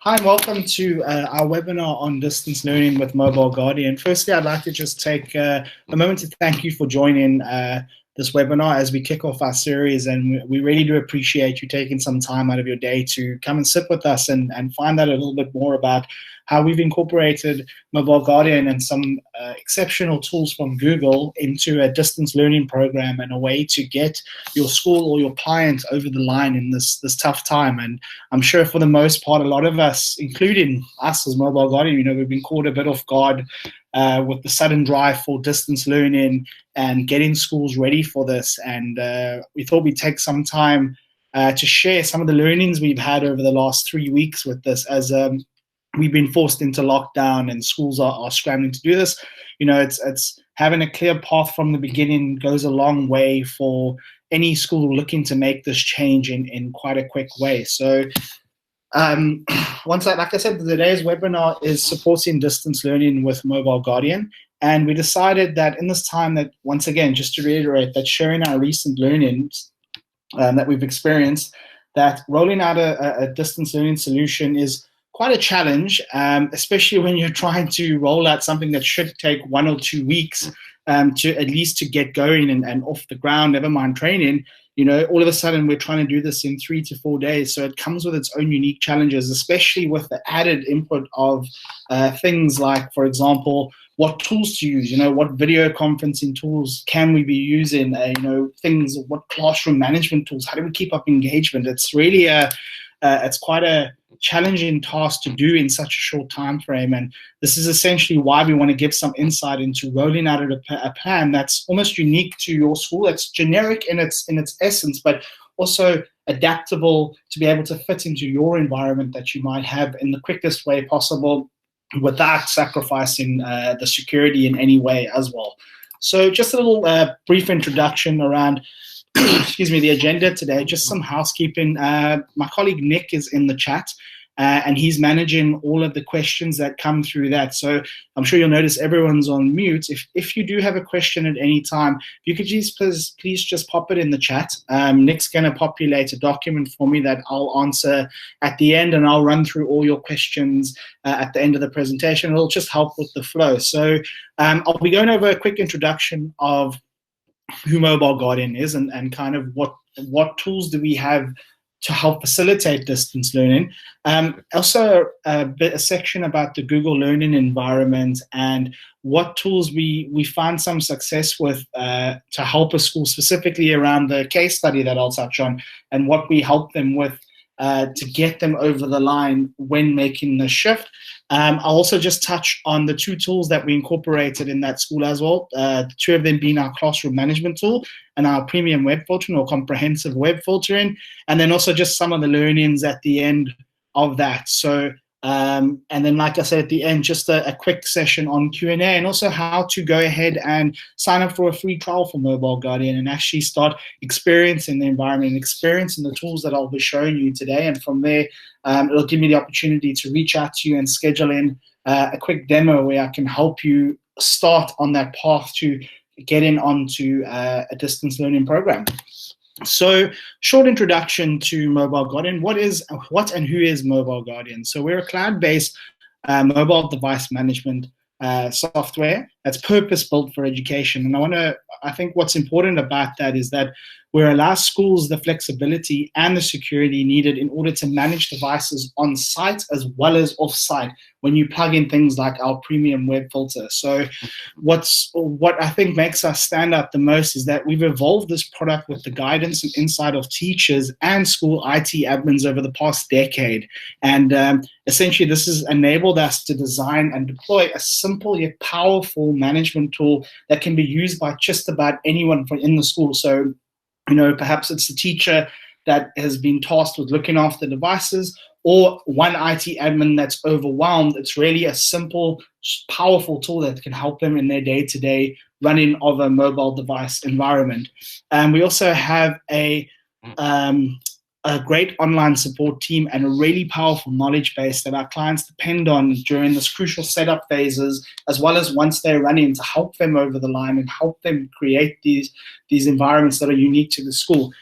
Hi, and welcome to our webinar on distance learning with Mobile Guardian. Firstly, I'd like to just take a moment to thank you for joining this webinar as we kick off our series, and we really do appreciate you taking some time out of your day to come and sit with us and find out a little bit more about how we've incorporated Mobile Guardian and some exceptional tools from Google into a distance learning program and a way to get your school or your client over the line in this tough time. And I'm sure for the most part, a lot of us, including us as Mobile Guardian, we've been caught a bit off guard with the sudden drive for distance learning and getting schools ready for this. And we thought we'd take some time to share some of the learnings we've had over the last 3 weeks with this, as we've been forced into lockdown and schools are scrambling to do this. It's having a clear path from the beginning goes a long way for any school looking to make this change in quite a quick way. So like I said, today's webinar is supporting distance learning with Mobile Guardian. And we decided that in this time that, once again, just to reiterate, that sharing our recent learnings that we've experienced, that rolling out a distance learning solution is quite a challenge, especially when you're trying to roll out something that should take 1 or 2 weeks to at least to get going and off the ground, never mind training. All of a sudden we're trying to do this in 3 to 4 days. So it comes with its own unique challenges, especially with the added input of things like, for example, what tools to use, what video conferencing tools can we be using, what classroom management tools, how do we keep up engagement? It's really it's quite a challenging task to do in such a short time frame, and this is essentially why we want to give some insight into rolling out a plan that's almost unique to your school. It's generic in its essence, but also adaptable to be able to fit into your environment that you might have in the quickest way possible without sacrificing the security in any way as well. So just a little brief introduction around excuse me, the agenda today, just some housekeeping. My colleague Nick is in the chat, and he's managing all of the questions that come through that. So I'm sure you'll notice everyone's on mute. If you do have a question at any time, you could please just pop it in the chat. Nick's going to populate a document for me that I'll answer at the end, and I'll run through all your questions at the end of the presentation. It'll just help with the flow. So I'll be going over a quick introduction of who Mobile Guardian is and kind of what tools do we have to help facilitate distance learning. Also a section about the Google Learning environment and what tools we found some success with to help a school, specifically around the case study that I'll touch on, and what we help them with to get them over the line when making the shift. I'll also just touch on the 2 tools that we incorporated in that school as well, the 2 of them being our classroom management tool and our premium web filtering or comprehensive web filtering, and then also just some of the learnings at the end of that. So and then, like I said, at the end, just a quick session on Q&A, and also how to go ahead and sign up for a free trial for Mobile Guardian and actually start experiencing the environment and experiencing the tools that I'll be showing you today. And from there, it'll give me the opportunity to reach out to you and schedule in a quick demo where I can help you start on that path to getting onto a distance learning program. So, short introduction to Mobile Guardian. What and who is Mobile Guardian? So we're a cloud-based mobile device management software that's purpose-built for education. And I think what's important about that is that we allow schools the flexibility and the security needed in order to manage devices on site as well as off site when you plug in things like our premium web filter. So what I think makes us stand out the most is that we've evolved this product with the guidance and insight of teachers and school IT admins over the past decade. And essentially, this has enabled us to design and deploy a simple yet powerful management tool that can be used by just about anyone in the school. So perhaps it's the teacher that has been tasked with looking after devices, or one IT admin that's overwhelmed. It's really a simple, powerful tool that can help them in their day-to-day running of a mobile device environment. And we also have a great online support team and a really powerful knowledge base that our clients depend on during this crucial setup phases, as well as once they're running, to help them over the line and help them create these environments that are unique to the school.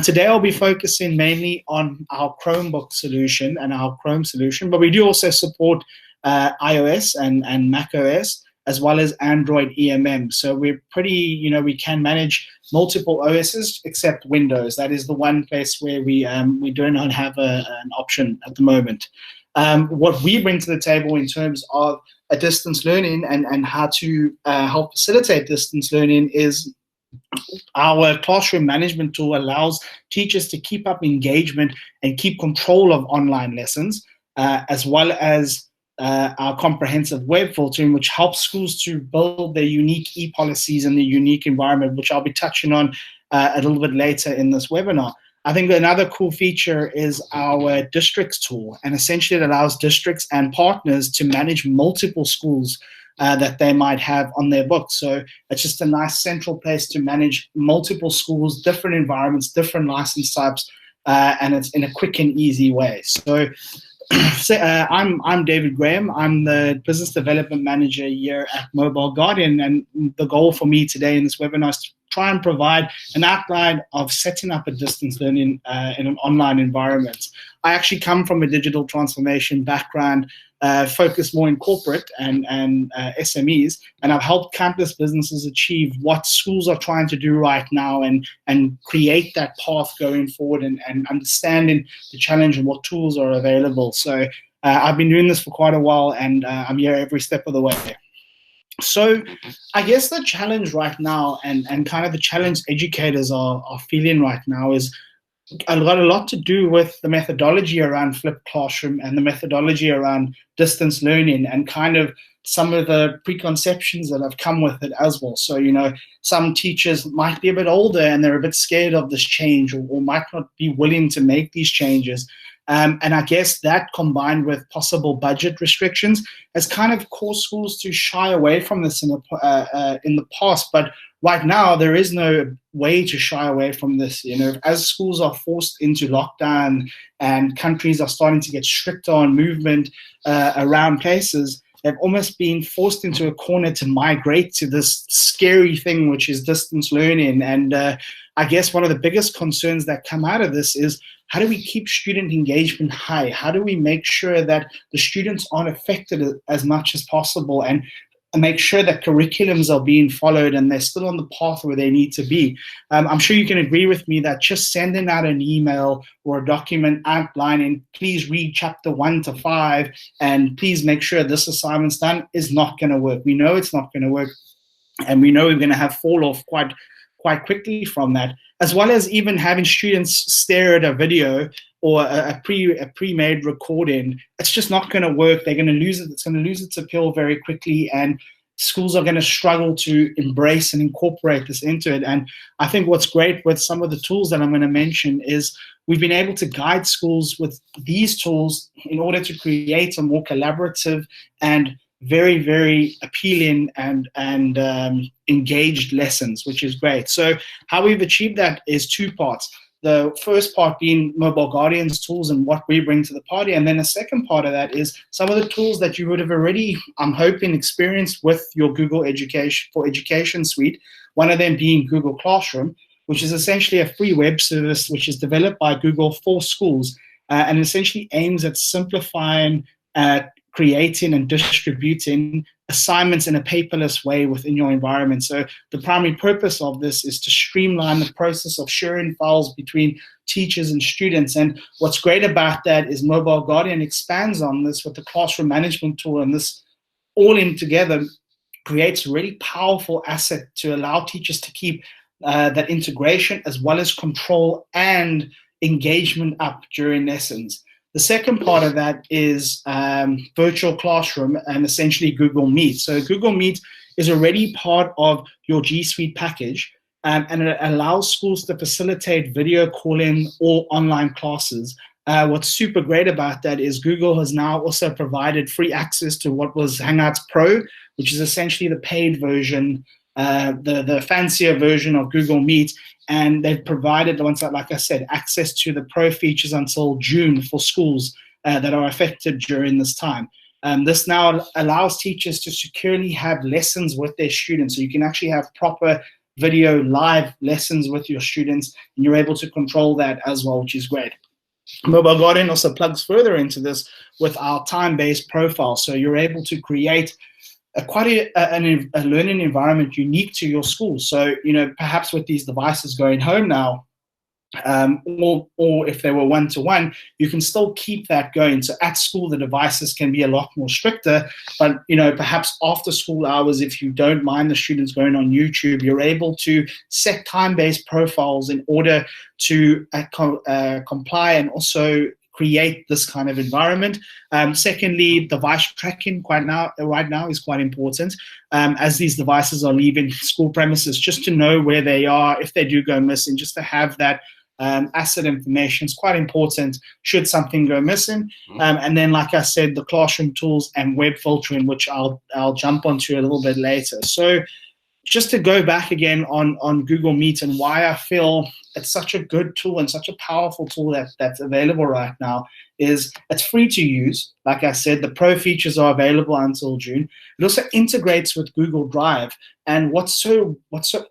Today I'll be focusing mainly on our Chromebook solution and our Chrome solution, but we do also support iOS and Mac OS, as well as Android EMM. So we're pretty, we can manage multiple OSs except Windows. That is the one place where we do not have an option at the moment. What we bring to the table in terms of a distance learning and how to help facilitate distance learning is our classroom management tool allows teachers to keep up engagement and keep control of online lessons, as well as our comprehensive web filtering, which helps schools to build their unique e-policies in the unique environment, which I'll be touching on a little bit later in this webinar. I think another cool feature is our districts tool, and essentially it allows districts and partners to manage multiple schools that they might have on their books. So it's just a nice central place to manage multiple schools, different environments, different license types, and it's in a quick and easy way. So I'm David Graham. I'm the Business Development Manager here at Mobile Guardian, and the goal for me today in this webinar is to try and provide an outline of setting up a distance learning in an online environment. I actually come from a digital transformation background, focused more in corporate and SMEs, and I've helped campus businesses achieve what schools are trying to do right now and create that path going forward and understanding the challenge and what tools are available. So I've been doing this for quite a while, and I'm here every step of the way. So I guess the challenge right now and kind of the challenge educators are feeling right now is got a lot to do with the methodology around flipped classroom and the methodology around distance learning and kind of some of the preconceptions that have come with it as well. So, some teachers might be a bit older and they're a bit scared of this change or might not be willing to make these changes. And I guess that combined with possible budget restrictions has kind of caused schools to shy away from this in the past. But right now, there is no way to shy away from this. As schools are forced into lockdown and countries are starting to get stricter on movement around places, they've almost been forced into a corner to migrate to this scary thing, which is distance learning. And I guess one of the biggest concerns that come out of this is, how do we keep student engagement high? How do we make sure that the students aren't affected as much as possible and make sure that curriculums are being followed and they're still on the path where they need to be? I'm sure you can agree with me that just sending out an email or a document outlining, please read chapter 1 to 5 and please make sure this assignment's done is not going to work. We know it's not going to work, and we know we're going to have fall off quite quickly from that, as well as even having students stare at a video or a pre-made recording. It's just not going to work. They're going to lose it. It's going to lose its appeal very quickly, and schools are going to struggle to embrace and incorporate this into it. And I think what's great with some of the tools that I'm going to mention is we've been able to guide schools with these tools in order to create a more collaborative and very, very appealing and engaged lessons, which is great. So how we've achieved that is two parts. The first part being Mobile Guardian's tools and what we bring to the party. And then the second part of that is some of the tools that you would have already, I'm hoping, experienced with your Google Education suite. One of them being Google Classroom, which is essentially a free web service which is developed by Google for schools and essentially aims at simplifying creating and distributing assignments in a paperless way within your environment. So the primary purpose of this is to streamline the process of sharing files between teachers and students. And what's great about that is Mobile Guardian expands on this with the classroom management tool, and this all in together creates a really powerful asset to allow teachers to keep that integration as well as control and engagement up during lessons. The second part of that is virtual classroom and essentially Google Meet. So Google Meet is already part of your G Suite package, and it allows schools to facilitate video calling or online classes. What's super great about that is Google has now also provided free access to what was Hangouts Pro, which is essentially the paid version, the fancier version of Google Meet. And they've provided, like I said, access to the pro features until June for schools that are affected during this time. This now allows teachers to securely have lessons with their students. So you can actually have proper video, live lessons with your students, and you're able to control that as well, which is great. Mobile Guardian also plugs further into this with our time-based profile. So you're able to create a learning environment unique to your school. So, perhaps with these devices going home now, or if they were one-to-one, you can still keep that going. So at school, the devices can be a lot more stricter, but perhaps after school hours, if you don't mind the students going on YouTube, you're able to set time-based profiles in order to comply and also create this kind of environment. Secondly, device tracking right now is quite important, as these devices are leaving school premises, just to know where they are, if they do go missing, just to have that asset information is quite important should something go missing. And then, like I said, the classroom tools and web filtering, which I'll jump onto a little bit later. So just to go back again on Google Meet and why I feel it's such a good tool and such a powerful tool that's available right now is it's free to use. Like I said, the pro features are available until June. It also integrates with Google Drive. And what's so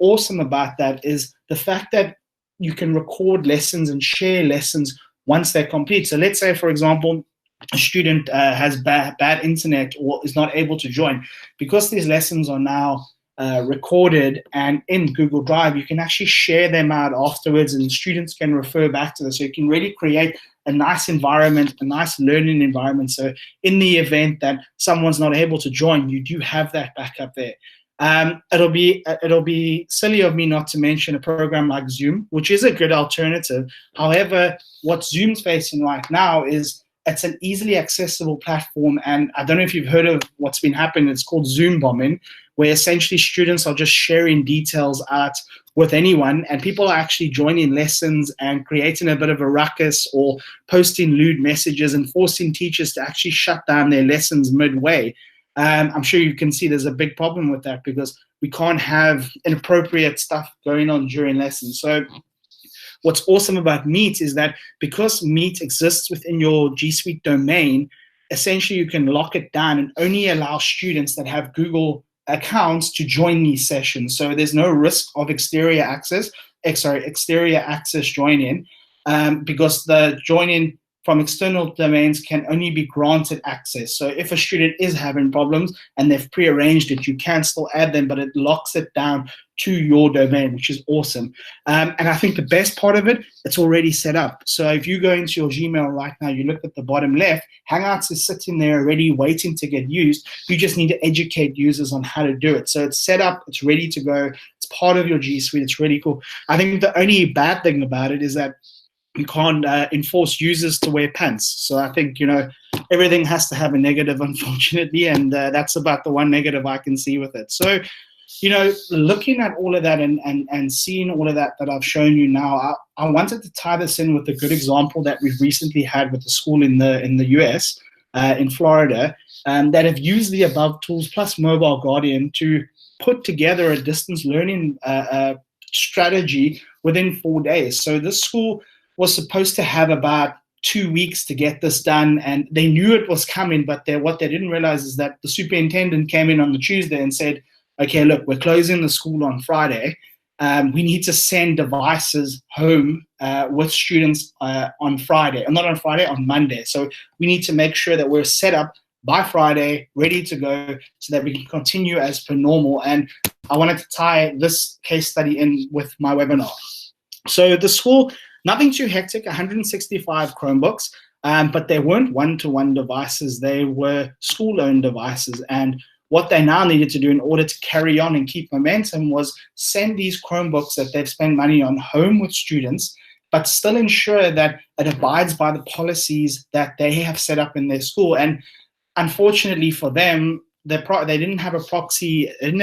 awesome about that is the fact that you can record lessons and share lessons once they're complete. So let's say, for example, a student has bad internet or is not able to join. Because these lessons are now recorded and in Google Drive, you can actually share them out afterwards and students can refer back to them. So you can really create a nice environment, a nice learning environment. So in the event that someone's not able to join, you do have that backup there. It'll be silly of me not to mention a program like Zoom, which is a good alternative. However, what Zoom's facing right now is it's an easily accessible platform, and I don't know if you've heard of what's been happening. It's called Zoom bombing, where essentially students are just sharing details out with anyone, and people are actually joining lessons and creating a bit of a ruckus or posting lewd messages and forcing teachers to actually shut down their lessons midway. I'm sure you can see there's a big problem with that because we can't have inappropriate stuff going on during lessons. So what's awesome about Meet is that because Meet exists within your G Suite domain, essentially you can lock it down and only allow students that have Google accounts to join these sessions. So there's no risk of exterior access join-in, because the join-in from external domains can only be granted access. So if a student is having problems and they've prearranged it, you can still add them, but it locks it down to your domain, which is awesome. And I think the best part of it, it's already set up. So if you go into your Gmail right now, you look at the bottom left, Hangouts is sitting there already waiting to get used. You just need to educate users on how to do it. So it's set up, it's ready to go. It's part of your G Suite. It's really cool. I think the only bad thing about it is that you can't enforce users to wear pants. So I think, everything has to have a negative, unfortunately, and that's about the one negative I can see with it. So, looking at all of that and seeing all of that I've shown you now, I wanted to tie this in with a good example that we've recently had with the school in the US, in Florida, that have used the above tools plus Mobile Guardian to put together a distance learning strategy within 4 days. So this school was supposed to have about 2 weeks to get this done, and they knew it was coming, but what they didn't realize is that the superintendent came in on the Tuesday and said, okay, look, we're closing the school on Friday. We need to send devices home with students on Friday, or not on Friday, on Monday. So we need to make sure that we're set up by Friday, ready to go, so that we can continue as per normal. And I wanted to tie this case study in with my webinar. So the school, nothing too hectic, 165 Chromebooks, but they weren't one-to-one devices. They were school-owned devices. And what they now needed to do in order to carry on and keep momentum was send these Chromebooks that they've spent money on home with students, but still ensure that it abides by the policies that they have set up in their school. And unfortunately for them, they didn't have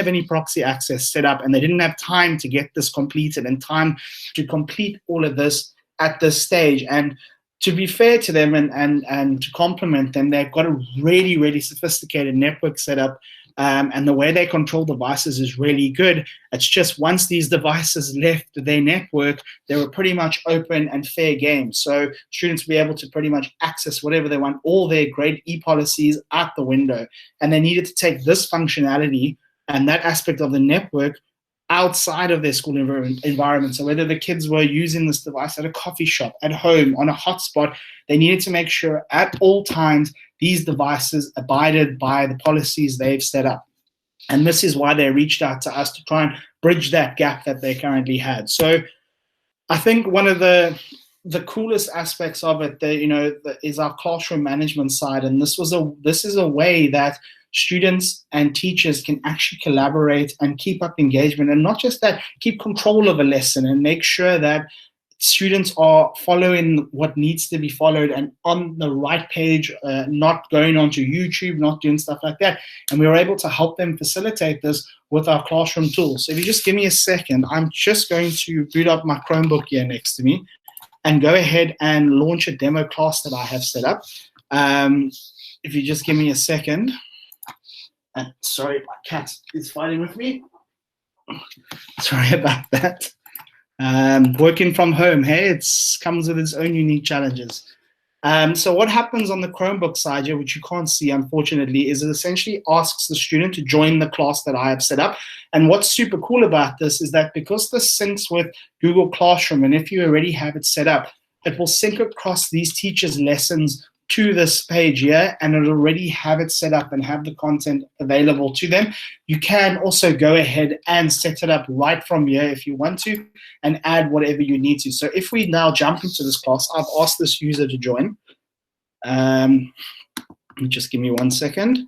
any proxy access set up, and they didn't have time to get this completed and time to complete all of this at this stage. And to be fair to them and to compliment them, they've got a really, really sophisticated network setup, and the way they control devices is really good. It's just once these devices left their network, they were pretty much open and fair game. So students will be able to pretty much access whatever they want, all their grade E policies out the window. And they needed to take this functionality and that aspect of the network outside of their school environment. So whether the kids were using this device at a coffee shop, at home, on a hotspot, they needed to make sure at all times these devices abided by the policies they've set up. And this is why they reached out to us to try and bridge that gap that they currently had. So I think one of the coolest aspects of it, is our classroom management side, and this is a way that students and teachers can actually collaborate and keep up engagement, and not just that, keep control of a lesson and make sure that students are following what needs to be followed and on the right page, not going onto YouTube, not doing stuff like that. And we were able to help them facilitate this with our classroom tools. So if you just give me a second, I'm just going to boot up my Chromebook here next to me and go ahead and launch a demo class that I have set up. If you just give me a second. Sorry, my cat is fighting with me. Sorry about that. Working from home, hey, it comes with its own unique challenges. So what happens on the Chromebook side here, which you can't see, unfortunately, is it essentially asks the student to join the class that I have set up. And what's super cool about this is that because this syncs with Google Classroom, and if you already have it set up, it will sync across these teachers' lessons to this page here, and it'll already have it set up and have the content available to them. You can also go ahead and set it up right from here if you want to, and add whatever you need to. So if we now jump into this class, I've asked this user to join. Just give me 1 second.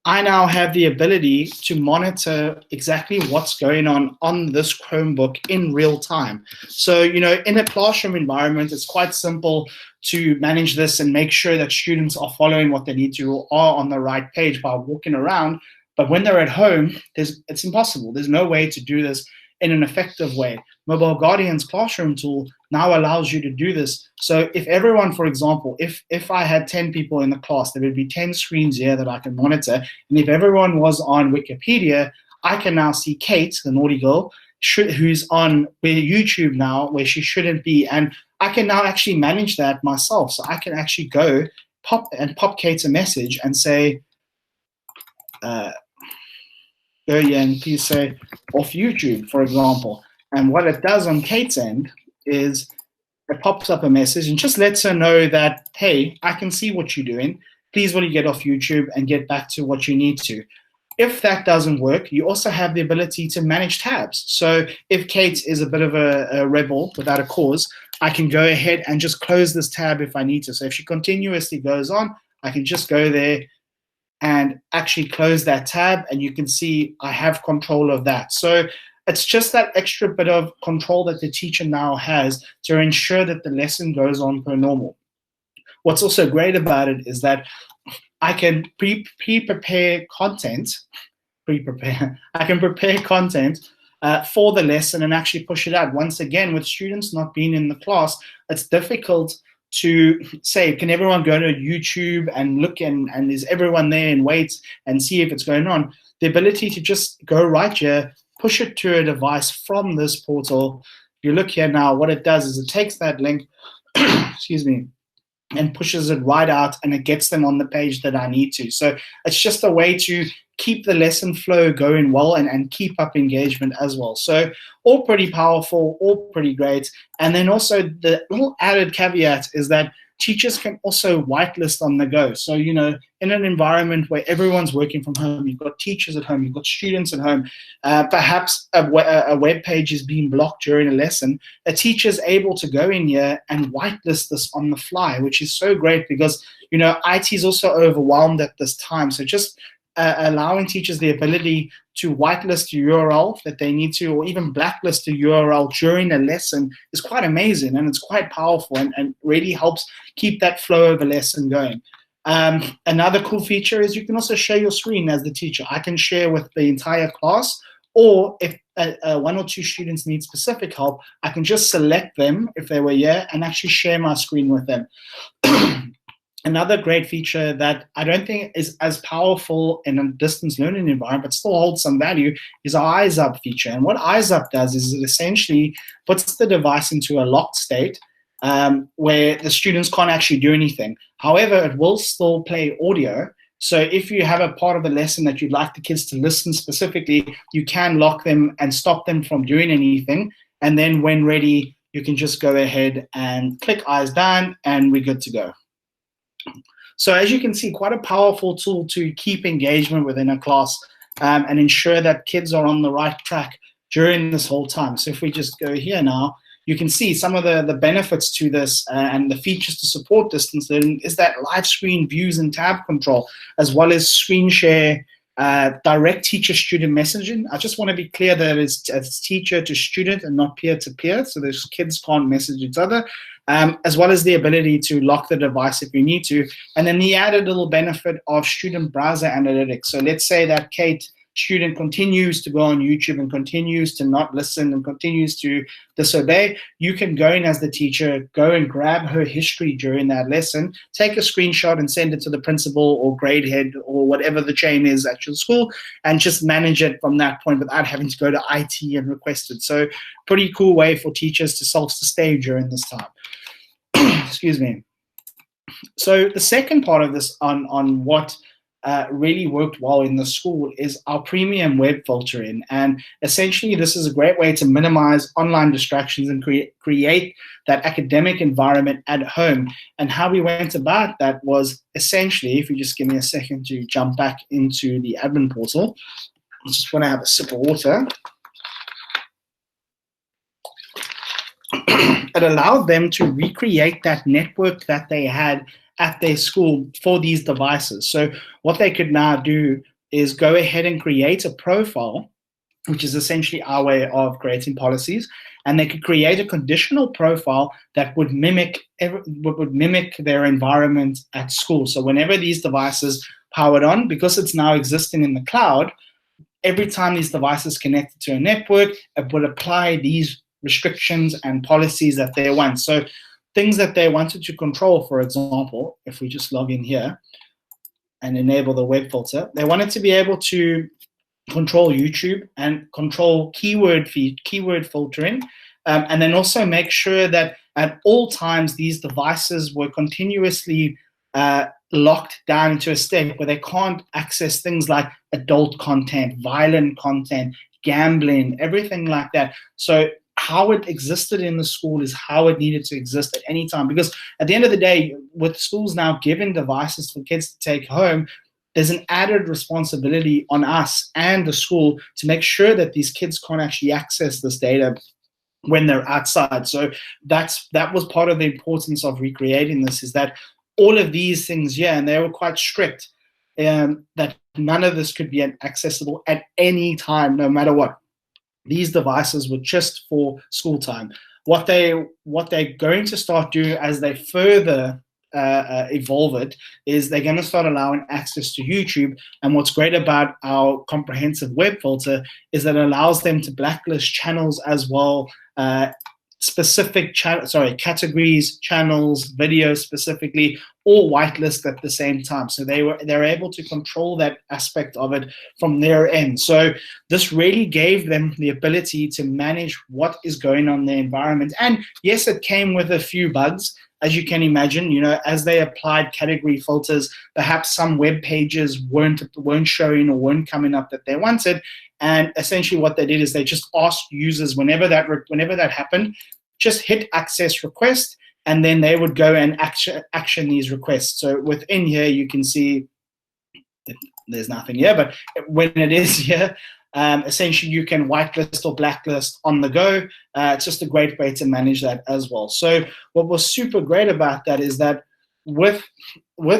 I now have the ability to monitor exactly what's going on this Chromebook in real time. So, in a classroom environment, it's quite simple to manage this and make sure that students are following what they need to or are on the right page by walking around. But when they're at home, it's impossible. There's no way to do this in an effective way. Mobile Guardian's classroom tool now allows you to do this. So if everyone, for example, if I had 10 people in the class, there would be 10 screens here that I can monitor. And if everyone was on Wikipedia, I can now see Kate, the naughty girl, who's on YouTube now, where she shouldn't be. And I can now actually manage that myself. So I can actually go pop Kate a message and say, go here and please say off YouTube, for example. And what it does on Kate's end is it pops up a message and just lets her know that, hey, I can see what you're doing. Please will you get off YouTube and get back to what you need to. If that doesn't work, you also have the ability to manage tabs. So if Kate is a bit of a rebel without a cause, I can go ahead and just close this tab if I need to. So if she continuously goes on, I can just go there and actually close that tab, and you can see I have control of that. So it's just that extra bit of control that the teacher now has to ensure that the lesson goes on per normal. What's also great about it is that I can prepare content for the lesson and actually push it out. Once again, with students not being in the class, it's difficult to say, can everyone go to YouTube and look and is everyone there and wait and see if it's going on? The ability to just go right here, push it to a device from this portal. You look here now, what it does is it takes that link, excuse me, and pushes it right out, and it gets them on the page that I need to. So it's just a way to keep the lesson flow going well and keep up engagement as well. So all pretty powerful, all pretty great. And then also the little added caveat is that teachers can also whitelist on the go. So, in an environment where everyone's working from home, you've got teachers at home, you've got students at home, perhaps a web page is being blocked during a lesson, a teacher's able to go in here and whitelist this on the fly, which is so great because, IT is also overwhelmed at this time. So just allowing teachers the ability to whitelist a URL that they need to, or even blacklist a URL during a lesson is quite amazing, and it's quite powerful and really helps keep that flow of a lesson going. Another cool feature is you can also share your screen as the teacher. I can share with the entire class, or if one or two students need specific help, I can just select them if they were here and actually share my screen with them. Another great feature that I don't think is as powerful in a distance learning environment, but still holds some value, is our Eyes Up feature. And what Eyes Up does is it essentially puts the device into a locked state where the students can't actually do anything. However, it will still play audio, So if you have a part of the lesson that you'd like the kids to listen specifically, you can lock them and stop them from doing anything. And then when ready, you can just go ahead and click eyes down and we're good to go. So as you can see, quite a powerful tool to keep engagement within a class and ensure that kids are on the right track during this whole time. So if we just go here now, you can see some of the benefits to this and the features to support distance learning is that live screen views and tab control, as well as screen share, direct teacher-student messaging. I just want to be clear that it's teacher to student and not peer-to-peer, so those kids can't message each other, as well as the ability to lock the device if you need to. And then the added little benefit of student browser analytics. So let's say that Kate, student, continues to go on YouTube and continues to not listen and continues to disobey, you can go in as the teacher, go and grab her history during that lesson, take a screenshot and send it to the principal or grade head or whatever the chain is at your school, and just manage it from that point without having to go to IT and request it. So pretty cool way for teachers to self-sustain during this time. Excuse me. So the second part of this on what really worked well in the school is our premium web filtering. And essentially, this is a great way to minimize online distractions and create that academic environment at home. And how we went about that was essentially, if you just give me a second to jump back into the admin portal, I just want to have a sip of water. It allowed them to recreate that network that they had at their school for these devices. So what they could now do is go ahead and create a profile, which is essentially our way of creating policies, and they could create a conditional profile that would mimic their environment at school. So whenever these devices powered on, because it's now existing in the cloud, every time these devices connected to a network, it would apply these restrictions and policies that they want. So things that they wanted to control, for example, if we just log in here and enable the web filter, they wanted to be able to control YouTube and control keyword filtering, and then also make sure that at all times these devices were continuously locked down into a state where they can't access things like adult content, violent content, gambling, everything like that. So how it existed in the school is how it needed to exist at any time. Because at the end of the day, with schools now giving devices for kids to take home, there's an added responsibility on us and the school to make sure that these kids can't actually access this data when they're outside. So that was part of the importance of recreating this, is that all of these things, and they were quite strict, that none of this could be accessible at any time, no matter what. These devices were just for school time. What they're going to start doing as they further evolve it is they're going to start allowing access to YouTube. And what's great about our comprehensive web filter is that it allows them to blacklist channels as well, specific categories, channels, videos specifically, all whitelist at the same time. So they're able to control that aspect of it from their end. So this really gave them the ability to manage what is going on in the environment. And yes, it came with a few bugs. As you can imagine, as they applied category filters, perhaps some web pages weren't showing or weren't coming up that they wanted. And essentially what they did is they just asked users whenever that happened, just hit access request, and then they would go and action these requests. So within here, you can see there's nothing here, but when it is here, essentially you can whitelist or blacklist on the go. It's just a great way to manage that as well. So what was super great about that is that with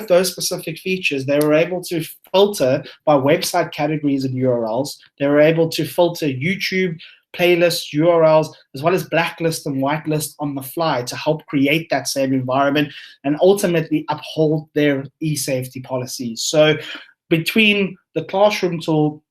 those specific features, they were able to filter by website categories and URLs. They were able to filter YouTube, playlists, URLs, as well as blacklist and whitelist on the fly to help create that same environment and ultimately uphold their e-safety policies. So between the classroom tool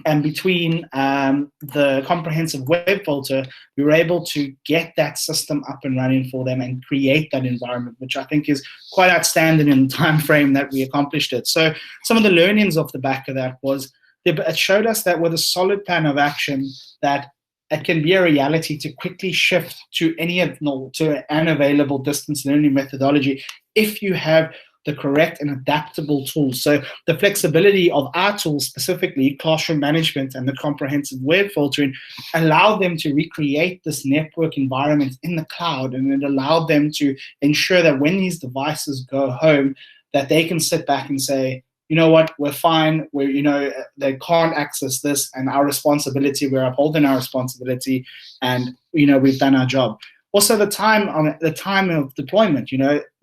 and between the comprehensive web filter, we were able to get that system up and running for them and create that environment, which I think is quite outstanding in the time frame that we accomplished it. So some of the learnings off the back of that was it showed us that with a solid plan of action, that it can be a reality to quickly shift to an available distance learning methodology if you have the correct and adaptable tools. So the flexibility of our tools, specifically classroom management and the comprehensive web filtering, allowed them to recreate this network environment in the cloud, and it allowed them to ensure that when these devices go home, that they can sit back and say, you know what, we're fine. They can't access this, and our responsibility, we're upholding our responsibility, and we've done our job. Also, the time of deployment.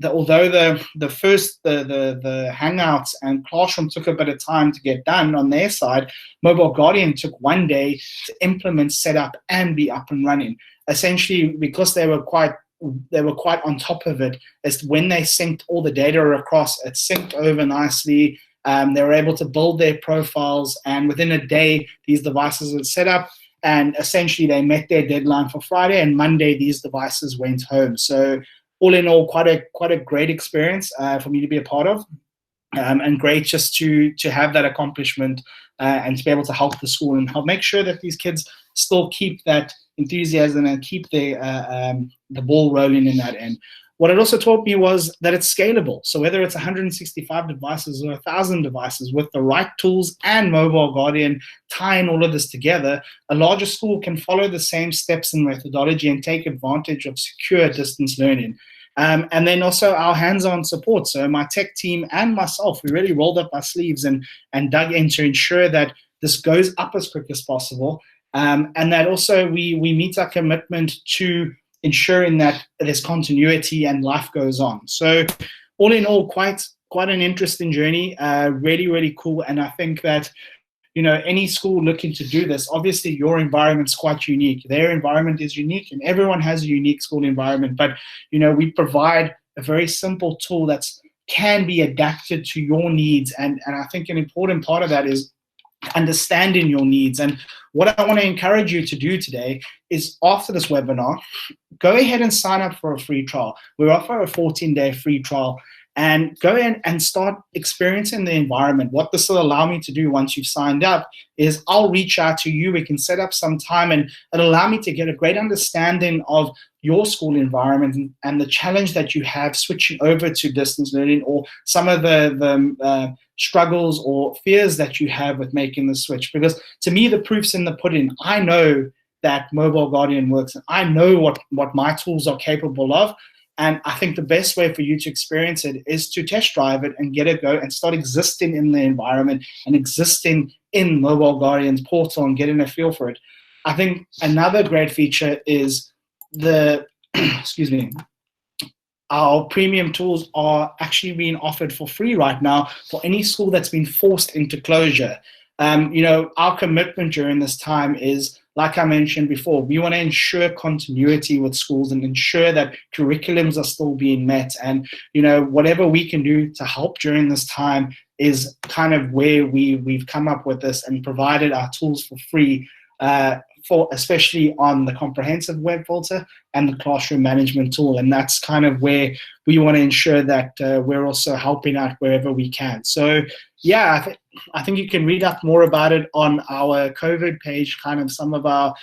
Although the Hangouts and Classroom took a bit of time to get done on their side, Mobile Guardian took 1 day to implement, set up, and be up and running. Essentially, because they were quite on top of it, is when they synced all the data across, it synced over nicely. They were able to build their profiles, and within a day, these devices were set up, and essentially they met their deadline for Friday, and Monday these devices went home. So all in all, quite a great experience for me to be a part of, and great just to have that accomplishment and to be able to help the school and help make sure that these kids still keep that enthusiasm and keep the ball rolling in that end. What it also taught me was that it's scalable. So whether it's 165 devices or 1,000 devices, with the right tools and Mobile Guardian tying all of this together, a larger school can follow the same steps and methodology and take advantage of secure distance learning. And then also our hands-on support. So my tech team and myself, we really rolled up our sleeves and dug in to ensure that this goes up as quick as possible. And that also we meet our commitment to ensuring that there's continuity and life goes on. So all in all, quite an interesting journey, really, really cool. And I think that, any school looking to do this, obviously your environment's quite unique. Their environment is unique, and everyone has a unique school environment. But, we provide a very simple tool that can be adapted to your needs. And I think an important part of that is understanding your needs. And what I want to encourage you to do today is, after this webinar, go ahead and sign up for a free trial. We offer a 14-day free trial, and go in and start experiencing the environment. What this will allow me to do once you've signed up is I'll reach out to you. We can set up some time, and it'll allow me to get a great understanding of your school environment and the challenge that you have switching over to distance learning, or some of the struggles or fears that you have with making the switch. Because to me, the proof's in the pudding. I know that Mobile Guardian works, and I know what my tools are capable of. And I think the best way for you to experience it is to test drive it and get a go and start existing in the environment and existing in Mobile Guardian's portal and getting a feel for it. I think another great feature is our premium tools are actually being offered for free right now for any school that's been forced into closure. Our commitment during this time is, like I mentioned before, we want to ensure continuity with schools and ensure that curriculums are still being met. And, whatever we can do to help during this time is kind of where we've come up with this and provided our tools for free, especially on the comprehensive web filter and the classroom management tool. And that's kind of where we want to ensure that we're also helping out wherever we can. So yeah, I think you can read up more about it on our COVID page, kind of some of our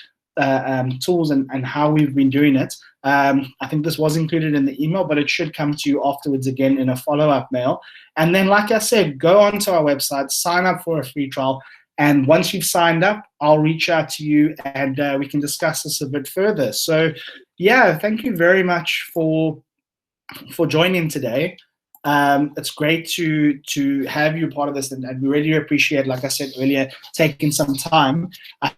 tools and how we've been doing it. I think this was included in the email, but it should come to you afterwards again in a follow-up mail. And then, like I said, go onto our website, sign up for a free trial. And once you've signed up, I'll reach out to you and we can discuss this a bit further. So yeah, thank you very much for joining today. It's great to have you part of this, and we really appreciate, like I said earlier, taking some time. I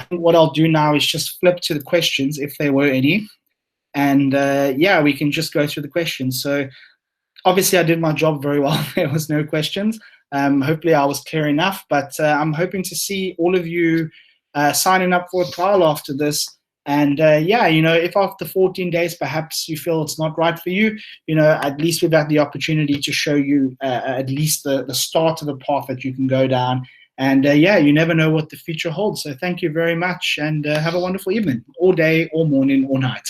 think what I'll do now is just flip to the questions, if there were any. And yeah, we can just go through the questions. So obviously I did my job very well. There was no questions. Hopefully I was clear enough, but I'm hoping to see all of you signing up for a trial after this. And yeah, if after 14 days perhaps you feel it's not right for you, at least we've had the opportunity to show you at least the start of a path that you can go down. And yeah, you never know what the future holds. So thank you very much, and have a wonderful evening, or day, or morning, or night.